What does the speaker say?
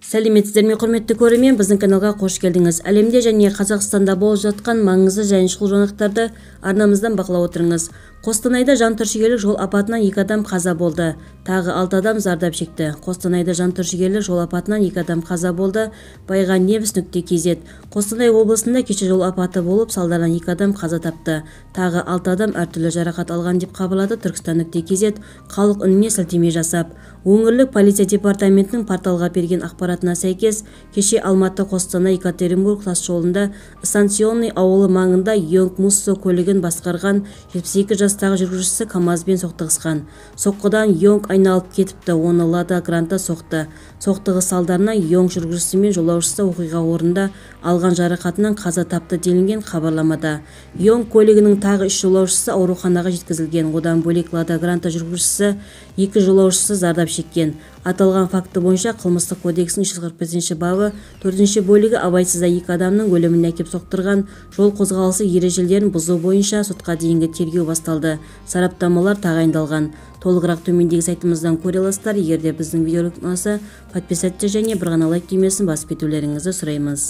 Сәлеметсіздер ме, құрметті көрермен, біздің каналға қош келдіңіз. Әлемде және Қазақстанда болып жатқан маңызды және шұғыл жаңалықтарды арнамыздан бақылап отырыңыз. Қостанайда жантүршігерлік жол апатынан 2 адам қаза болды. Тағы 6 адам зардап шекті. Қостанайда жантүршігерлік жол апатынан 2 адам қаза болды. Байғанневс.kz. Қостанай облысында кеше жол апаты болып, салдарынан 2 адам қаза тапты. Тағы 6 адам әртүрлі жарақат алған деп хабарлады Түркістан.kz халық үніне сілтеме жасап. Өңірлік полиция департаментінің порталға берген ақпаратына сәйкес, кеше Алматы-Қостанай-Екатеринбург тас жолында Станционный ауылы маңында Йонг Муссо көлігін басқарған 72 жастағы жүргізушісі КамАЗбен соқтығысқан. Соққыдан Йонг айналып кетіпті, оны Лада Гранта соқты. Соқтығыс салдарынан Йонг жүргізушісі мен жолаушысы оқиға орнында алған жарақатынан қаза тапты делінген хабарламада. Йонг көлігінің тағы 3 жолаушысы ауруханаға жеткізілген. Одан бөлек Лада Гранта жүргізушісі 2 жолаушысы зардап шеккен. Аталған факті бойынша қылмыстық кодексінің 345 бабы 4 бөлігі абайсызда 2 адамның өліміне әкеп соқтырған жол қозғалысы ережелерін бұзу бойынша сотқа дейінгі тергеу басталды. Сараптамалар тағайындалған. Толығырақ төмендегі сайтымыздан көре аласыздар. Егер де біздің видеоролик ұнаса, подписаться және бір ғана лайк түймесін басып кетулеріңізді сұраймыз.